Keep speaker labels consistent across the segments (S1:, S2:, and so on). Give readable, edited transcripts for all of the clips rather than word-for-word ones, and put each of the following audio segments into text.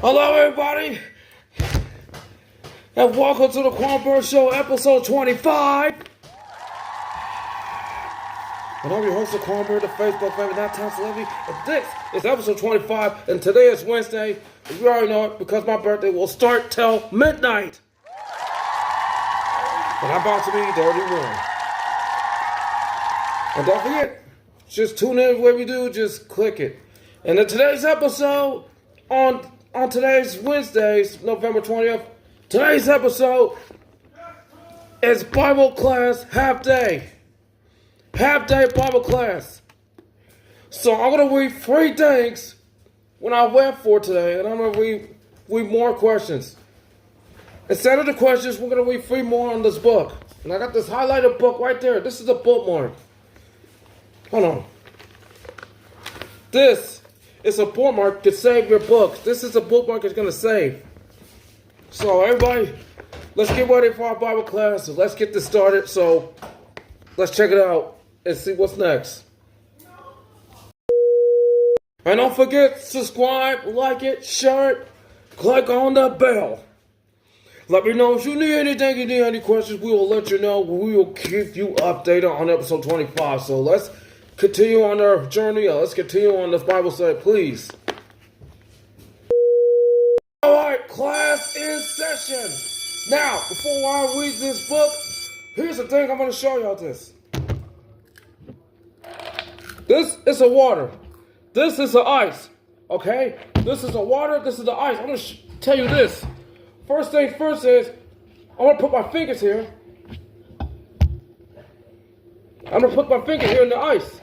S1: Hello, everybody, and welcome to the DeQuan Byrd Show, episode 25. And I'm your host, DeQuan Byrd, the Facebook favorite, not time celebrity. And this is episode 25, and today is Wednesday. And you already know it because my birthday will start till midnight. And I'm about to be 31. And don't forget, just tune in where we do, just click it. And in today's episode, on today's Wednesdays, November 20th, today's episode is Bible class half day. Half day Bible class. So I'm going to read 3 things when I went for today, and I'm going to read more questions. Instead of the questions, we're going to read 3 more on this book. And I got this highlighted book right there. This is a bookmark. Hold on. This is a bookmark to save your books. This is a bookmark that's going to save. So everybody, let's get ready for our Bible class. So let's get this started. So let's check it out and see what's next. And don't forget, subscribe, like it, share it, click on the bell. Let me know if you need anything, you need any questions, we will let you know. We will keep you updated on episode 25. So let's continue on our journey. Let's continue on this Bible study, please. Alright, class in session. Now, before I read this book, here's the thing I'm going to show y'all this. This is a water. This is the ice. Okay? This is the water. This is the ice. I'm going to tell you this. First thing first is, I'm going to put my fingers here. I'm going to put my finger here in the ice.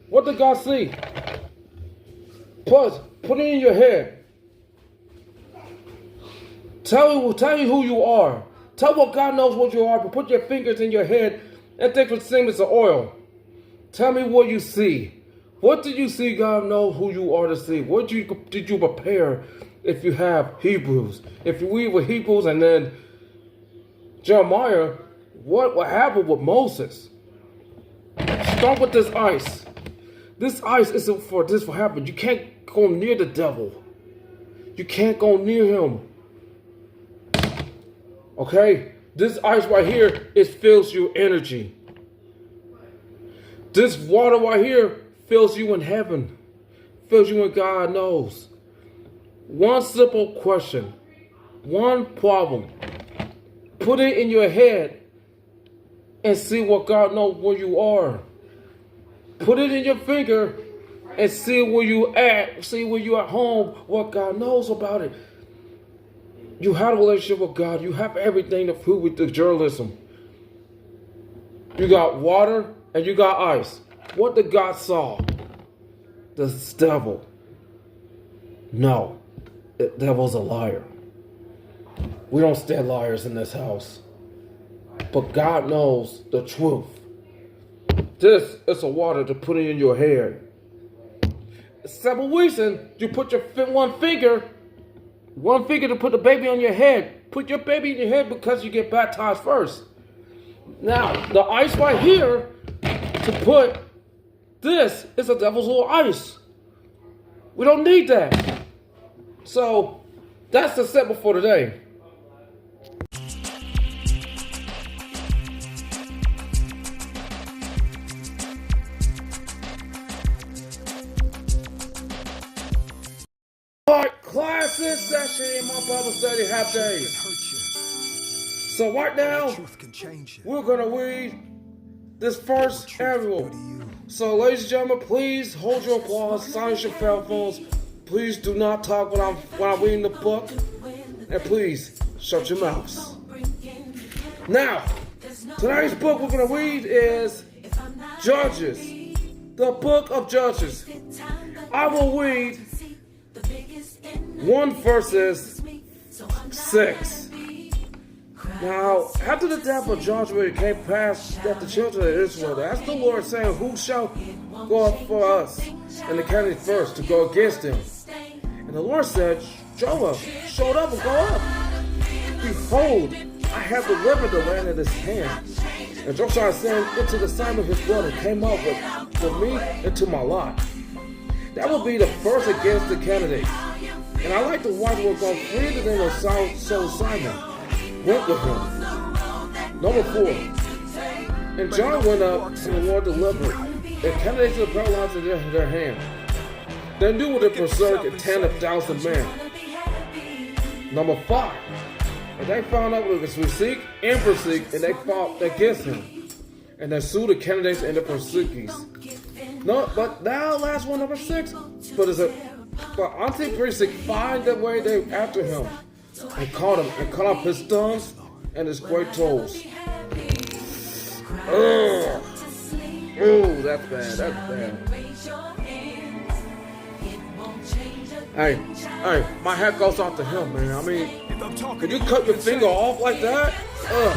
S1: What did God see? Plus, put it in your head. Tell you who you are. Tell what God knows what you are, but put your fingers in your head and think of the same as the oil. Tell me what you see. What did you see God knows who you are to see? What did you prepare if you have Hebrews? If you read with Hebrews and then Jeremiah, what happened with Moses? Start with this ice. This ice isn't for this will happen. You can't go near the devil. You can't go near him. Okay? This ice right here, it fills you energy. This water right here fills you in heaven. Fills you in God knows. One simple question. One problem. Put it in your head and see what God knows where you are. Put it in your finger and see where you at. See where you at home, what God knows about it. You have a relationship with God. You have everything to prove with the journalism. You got water and you got ice. What did God saw? The devil. No. The devil's a liar. We don't stand liars in this house. But God knows the truth. This is a water to put in your hair. Simple reason, you put your one finger to put the baby on your head. Put your baby in your head because you get baptized first. Now, the ice right here to put, this is the devil's little ice. We don't need that. So, that's the simple for today. Alright, class in session in my Bible study half day. So right now, we're going to read this first annual. So ladies and gentlemen, please hold your applause, silence your cell phones. Please do not talk when I'm reading the book. And please, shut your mouths. Now, today's book we're going to read is Judges. The book of Judges. I will read 1 verses 6. Now, after the death of Joshua, it came past that the children of Israel asked the Lord, saying, who shall go up for us in the county first to go against him? And the Lord said, Joab, showed up and go up. Behold, I have delivered the land in his hand. And Joshua said into the Simon his brother came up with me into my lot. That will be the first against the candidates. And I like the white work on friend of the name of Saul Simon. Went with him. Number 4. And John went up and the Lord delivered. And candidates of the paralyzed in their hand. They knew what they pursued and 10,000 men. Number 5. And they found out it was Resik and Persik, and they fought against him. And they sued the candidates and the Persikis. No, but now last one, number 6. But Auntie Persik find the way they after him and caught him and cut off his thumbs and his great toes. Ugh. Oh, that's bad. That's bad. Hey, my hat goes off to him, man. I mean, can you cut your finger off like that? Ugh.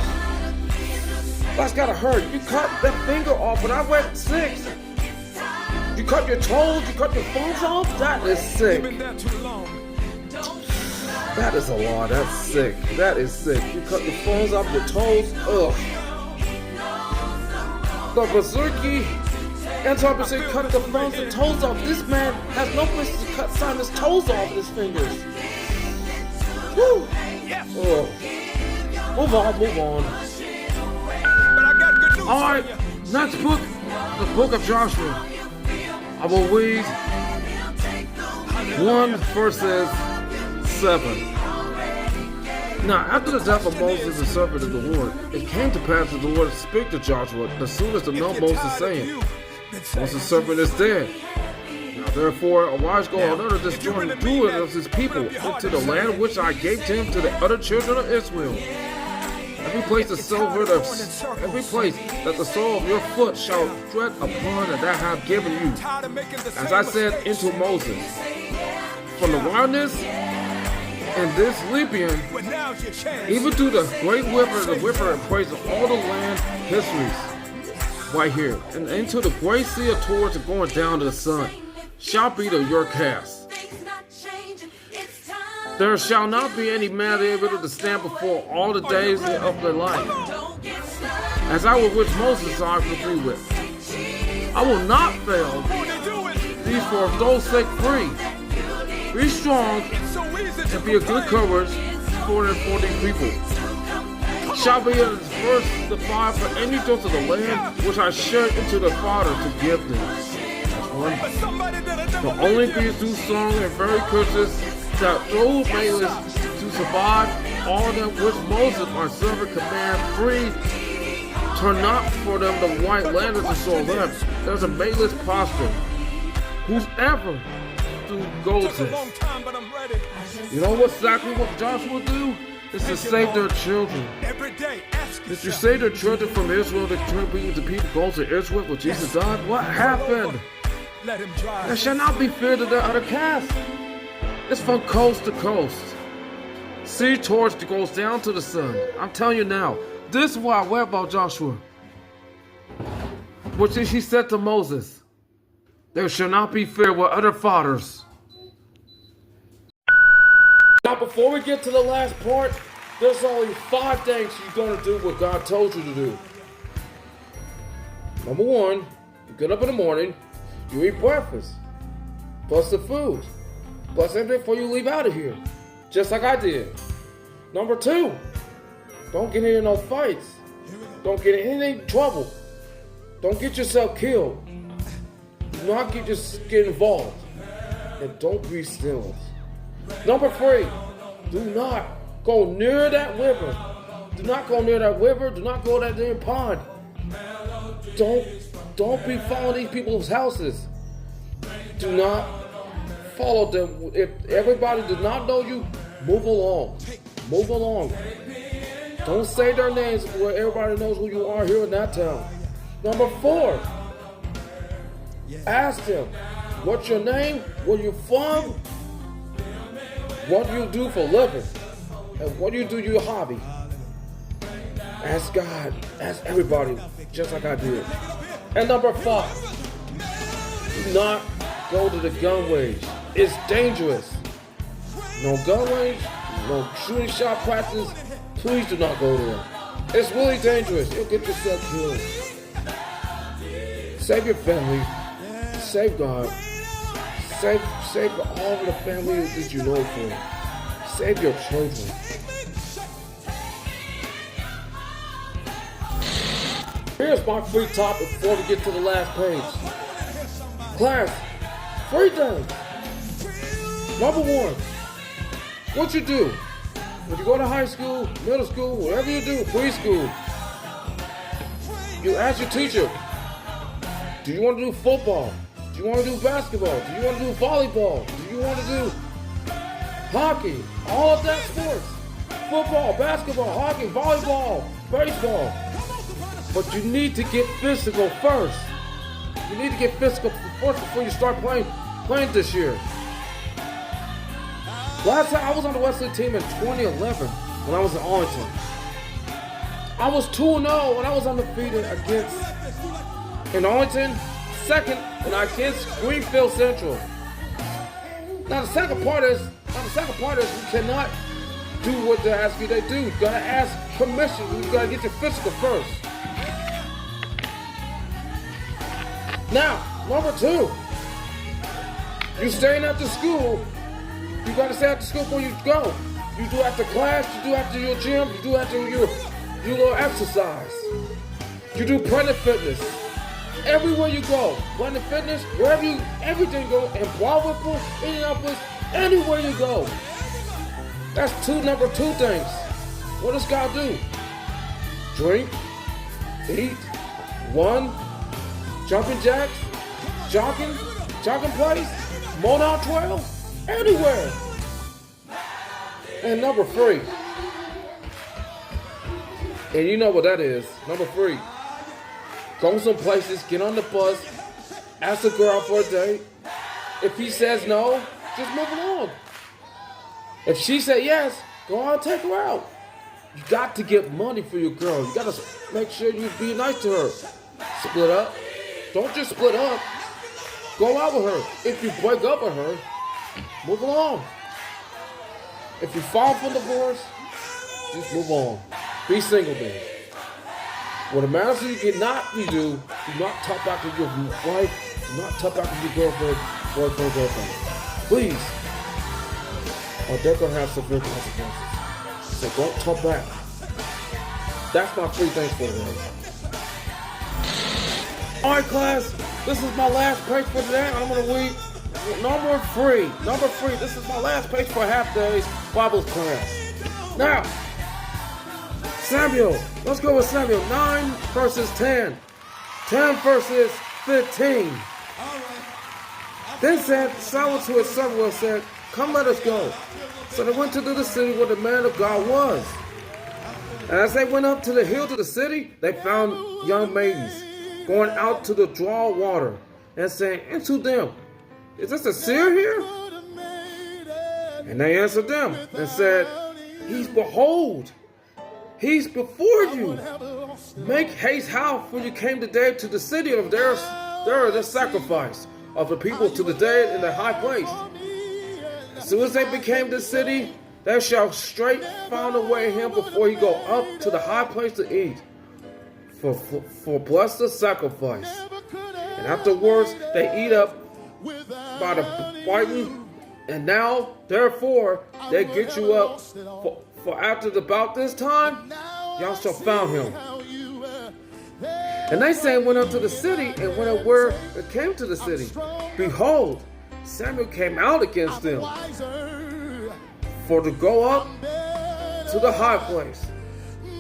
S1: That's gotta hurt. You cut that finger off, but I went 6. You cut your toes, you cut your thumbs off? That is sick. That is a lot. That's sick. That is sick. You cut your thumbs off, your toes. Ugh. The Berserky Anti-Berserk cut the thumbs and toes off. This man has no place to cut Simon's toes off his fingers. Woo! Oh. Move on. Alright, next book, the book of Joshua. I will read 1 verses 7. Now, after the death of Moses, the servant of the Lord, it came to pass that the Lord spake to Joshua as soon as the know Moses, saying, Moses' servant is dead. Now, therefore, arise, go on under this Jordan, do it of his people, into the land which I gave to him to the other children of Israel. Every place that the sole of your foot shall tread upon, and that I have given you, as I said unto Moses, from the wilderness and this Libyan, even to the great river and praise of all the land histories, right here, and into the great sea of towards and going down to the sun, shall be your cast. There shall not be any man able to stand before all the days of their life, as I will which Moses I will be with. I will not fail these for those sake free. Be strong and be a good courage, 440 people. Shall be the first the 5 for any dose of the land which I shared into the Father to give them. That's one. But only be too strong and very courteous, that those malice to survive all them which Moses my servant command free. Turn not for them the white land of the soul left. There's a malice posture. Who's ever to go to. You know exactly what Joshua do? Is to save their children. Did you save their children from Israel to turn the people go to Israel when Jesus died? What happened? There shall not be fear to their other caste. It's from coast to coast. Sea torch goes down to the sun. I'm telling you now, this is what I read about Joshua. Which he said to Moses, there shall not be fear with other fathers. Now before we get to the last part, there's only 5 things you're going to do what God told you to do. Number 1, you get up in the morning, you eat breakfast, plus the food. Plus everything before you leave out of here. Just like I did. Number 2, don't get into no fights. Don't get in any trouble. Don't get yourself killed. Do not get involved. And don't be stealing. Number 3, do not go near that river. Do not go near that river. Do not go to that damn pond. Don't be following these people's houses. Do not follow them. If everybody does not know you, move along. Move along. Don't say their names where everybody knows who you are here in that town. Number 4, ask them, what's your name? Where you from? What do you do for a living? And what do you do your hobby? Ask God. Ask everybody, just like I did. And number 5, do not go to the gun range. It's dangerous. No gun range, no shooting shot practice. Please do not go there. It's really dangerous. You'll get yourself killed. Save your family. Save God. Save all of the family that you know for. Save your children. Here's my free topic before we get to the last page. Class, free thing. Number one, what you do when you go to high school, middle school, whatever you do, preschool, you ask your teacher, do you want to do football? Do you want to do basketball? Do you want to do volleyball? Do you want to do hockey? All of that sports. Football, basketball, hockey, volleyball, baseball. But you need to get physical first. You need to get physical first before you start playing this year. Last time I was on the Wesley team in 2011 when I was in Arlington. I was 2-0 when I was undefeated against in Arlington, second and against Greenfield Central. Now the second part is you cannot do what they ask you to do. You gotta ask permission. You gotta get your physical first. Now, number two, you staying after school. You gotta stay after school before you go. You do after class. You do after your gym. You do after your little exercise. You do Planet Fitness. Everywhere you go, Planet Fitness, wherever you, everything go, in Broadwood, Indianapolis, anywhere you go. That's number two things. What does God do? Drink, eat, run, jumping jacks, jogging place, Modown Trail, anywhere. And number three, and you know what that is, number three, go some places, get on the bus, ask a girl for a date. If he says no, just move along. If she said yes, go on and take her out. You got to get money for your girl. You got to make sure you be nice to her. Split up. Don't just split up. Go out with her. If you break up with her, move along. If you fall from divorce, just move on. Be single then. What the matters is do not talk back to your wife. Do not talk back to your boyfriend, girlfriend. Please. Or they're going to have severe consequences. So don't talk back. That's my three things for today. Alright class, this is my last page for today. I'm going to read number three. This is my last page for half day's Bible class. Now, Samuel. Let's go with Samuel. 9 verses 10. 10 verses 15. Then said Samuel to his servant said, come, let us go. So they went to the city where the man of God was. And as they went up to the hill to the city, they found young maidens going out to the draw water and saying unto them, is this a seer here? And they answered them and said, behold, he's before you. Make haste how, for you came today to the city of their sacrifice of the people to the dead in the high place. As soon as they became the city, they shall straight find away him before he go up to the high place to eat. For bless the sacrifice. And afterwards they eat up by the biting. And now, therefore, they get you up. For after about this time, y'all shall found him. And they say went up to the city, and where it came to the city, behold, Samuel came out against them for to go up to the high place.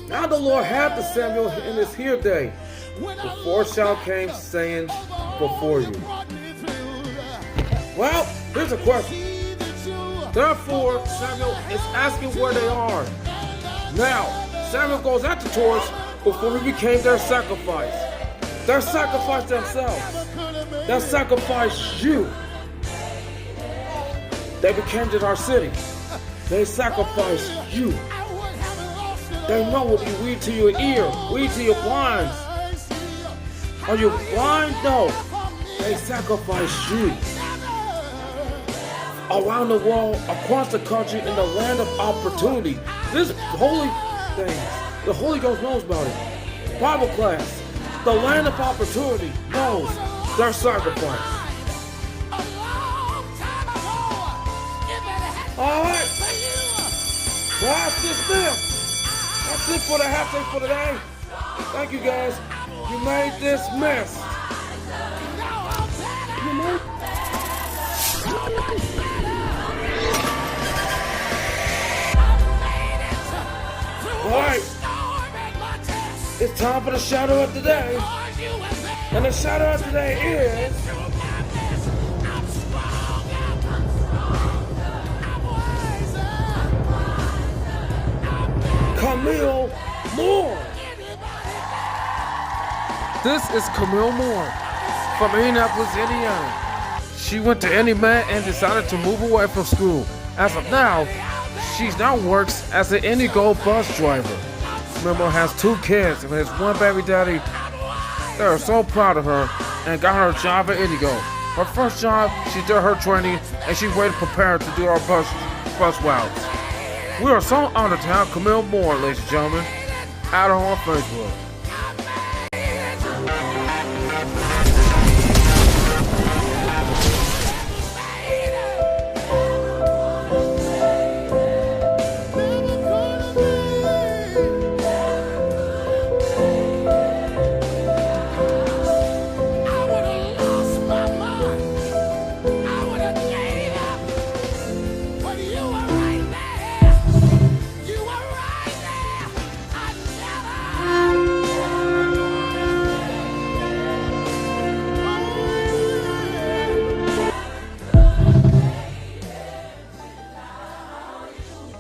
S1: Now the Lord had to Samuel in his here day, before Saul came saying before you. Well, here's a question. Therefore, Samuel is asking where they are. Now, Samuel goes out the torch before he became their sacrifice. They sacrificed themselves. They sacrificed you. They became to our city. They sacrificed you. They know what you read to your ear, read to your blinds. Are you blind? No. They sacrificed you. Around the world, across the country, in the land of opportunity. This holy thing, the Holy Ghost knows about it. Bible class, the land of opportunity knows their sacrifice. dismissed. That's it for the half day for today. Thank you guys. You may dismissed. Alright. It's time for the shadow of the day. And the shadow of the day is Camille Moore. This is Camille Moore from Indianapolis, Indiana. She went to Indiana and decided to move away from school. As of now, she now works as an Indigo bus driver. Camille has 2 kids and has 1 baby daddy. They are so proud of her and got her a job at Indigo. Her first job, she did her training and she waited prepared to do our bus routes. We are so honored to have Camille Moore, ladies and gentlemen. Add her on Facebook.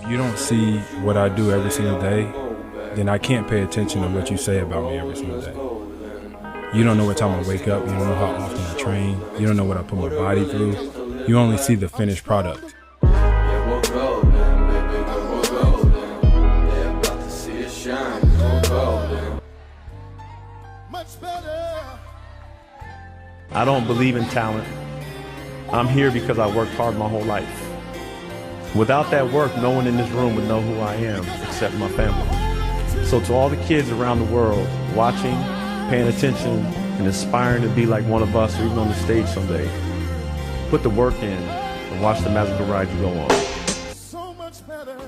S2: You don't see what I do every single day, then I can't pay attention to what you say about me every single day. You don't know what time I wake up. You don't know how often I train. You don't know what I put my body through. You only see the finished product.
S3: I don't believe in talent. I'm here because I worked hard my whole life. Without that work, no one in this room would know who I am except my family. So to all the kids around the world watching, paying attention, and aspiring to be like one of us or even on the stage someday, put the work in and watch the magical ride you go on.
S4: So much better.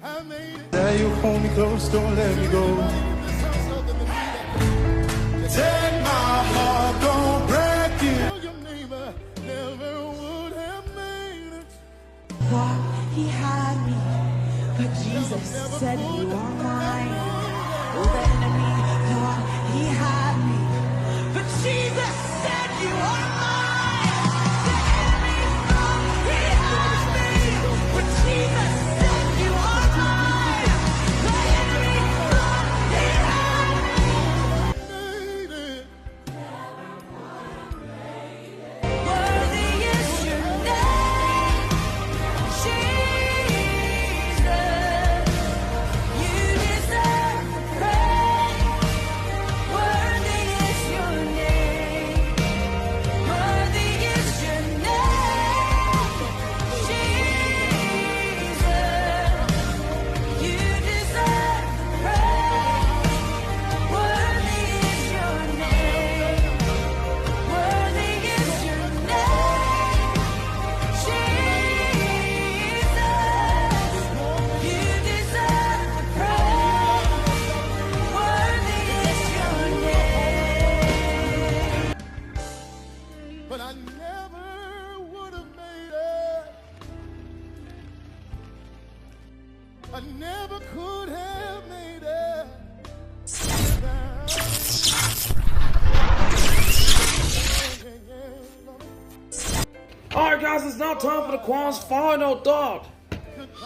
S4: I made it. There you hold me close, don't let me go. Take my heart, don't break it. Your neighbor never would have made it.
S5: Thought he had me, but Jesus said you are mine. The enemy thought he had me, but Jesus said you are mine. The enemy thought he had me, but Jesus said you are mine. The enemy thought he had me. Worthy is your name, Jesus. You deserve the praise. Worthy is your name. Worthy is your name, Jesus. You deserve the praise. Worthy is your name. Worthy is your name, Jesus. You deserve the praise. Worthy is your name.
S4: But I never would have made it. I never could have made it.
S1: Alright guys, it's now time for DeQuan's final thought.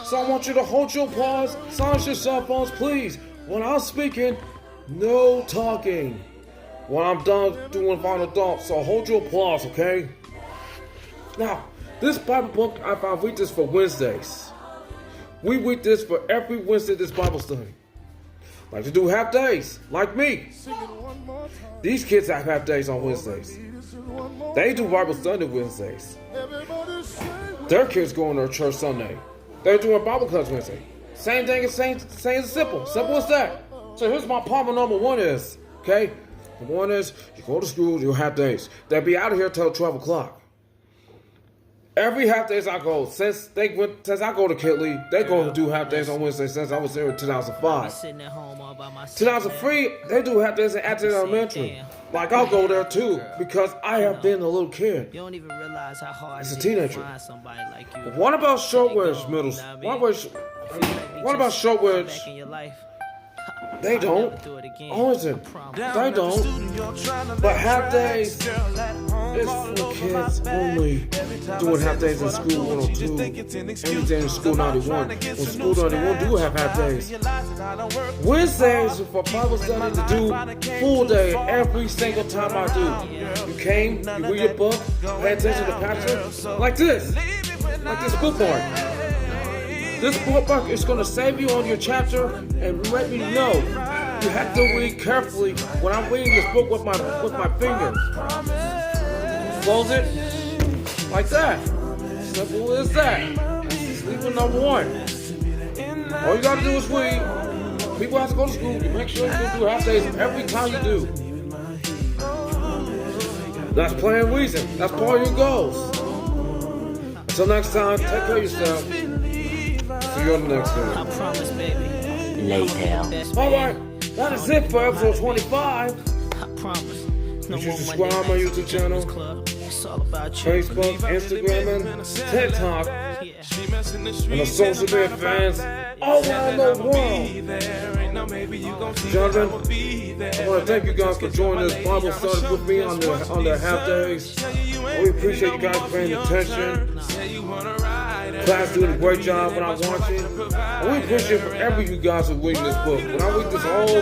S1: So I want you to hold your applause, silence your cell phones, please. When I'm speaking, no talking. When I'm done doing final thoughts, so hold your applause, okay? Now, this Bible book, I read this for Wednesdays. We read this for every Wednesday, this Bible study. Like to do half days, like me. These kids have half days on Wednesdays. They do Bible study Wednesdays. Their kids go to their church Sunday. They're doing Bible class Wednesday. Same thing as same as simple. Simple as that. So here's my problem number 1 is, okay? Number 1 is you go to school, you have days. They'll be out of here till 12 o'clock. Every half days I go, since I go to Kitley, they go do half days on Wednesday since I was there in 2005. 2003, they do half days at Acton Elementary. Like, I'll go there too, because I have been a little kid.
S6: You don't even realize how hard
S1: As a
S6: it is to
S1: teenager.
S6: find somebody like you.
S1: But what about Shortwedge middle school? What about Shortwedge?
S6: Back in your life.
S1: They don't. Origin, they don't. But half days, it's for kids only. Doing half days in school 102. Anything in school 91. When school 91 do have half days. Wednesdays for Bible study to do full day every single time I do. You came, you read your book, pay attention to pastor, like this bookmark. This bookmark is going to save you on your chapter and let me know. You have to read carefully when I'm reading this book with my finger. Close it like that. Simple as that. Sleeping number one. All you got to do is read. People have to go to school. You make sure you do half days every time you do. That's plan and reason. That's part of your goals. Until next time, take care of yourself. See you on the next one.
S6: I promise, baby.
S1: Alright, that is it for episode 25.
S6: I promise. No
S1: You should
S6: more
S1: subscribe
S6: Monday
S1: my
S6: nights
S1: YouTube
S6: at
S1: channel.
S6: Joe's Club. It's all about you.
S1: Facebook, Instagram, and TikTok.
S6: Yeah.
S1: And the social media fans all around the world. Gentlemen, I want to thank you guys for joining this Bible study with me on their half days. We appreciate you guys paying attention. Class doing a great job when I'm watching. And we appreciate for every you guys who reading this book. When I read this whole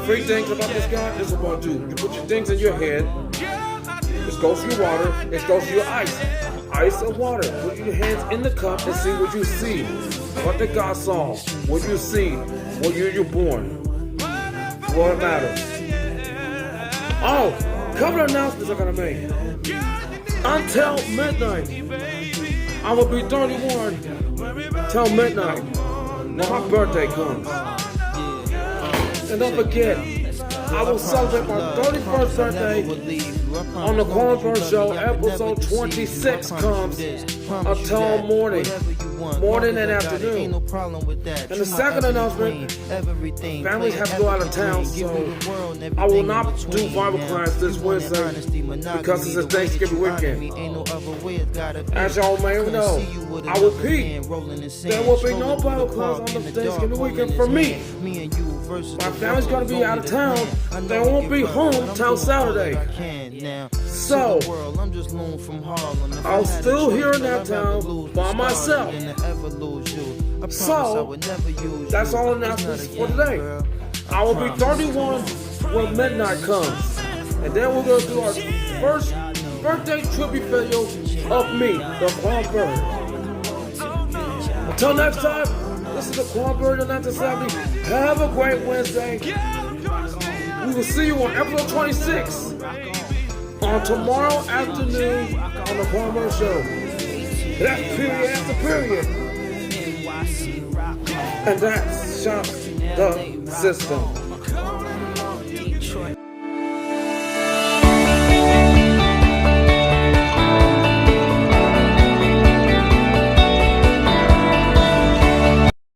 S1: 3 things about this guy, this is what I do. You put your things in your head. This goes to your water. This goes to your ice. Ice and water. Put your hands in the cup and see what you see. What the God saw. What you see. What year you're born. What matters. Oh, couple of announcements I'm gonna make. Until midnight, I will be 31 till midnight when my birthday comes. And don't forget, I will celebrate my 31st birthday on the DeQuan Byrd Show. Episode 26 comes until morning and afternoon. And the second announcement, families have to go out of town, so I will not do Bible class this Wednesday because it's a Thanksgiving weekend. As y'all may know, I will repeat, there will be no Bible class on the Thanksgiving weekend for me. My family's gonna be out of town. They won't be home till Saturday. So, I'll still here in that town by myself. So, that's all announcements for today. I will be 31 when midnight comes. And then we're going to do our first birthday tribute video of me, DeQuan Byrd. Until next time, this is DeQuan Byrd in 1970. Have a great Wednesday. We will see you on episode 26 on tomorrow afternoon on the DeQuan Byrd Show. That's period after period. And that's Shock the System.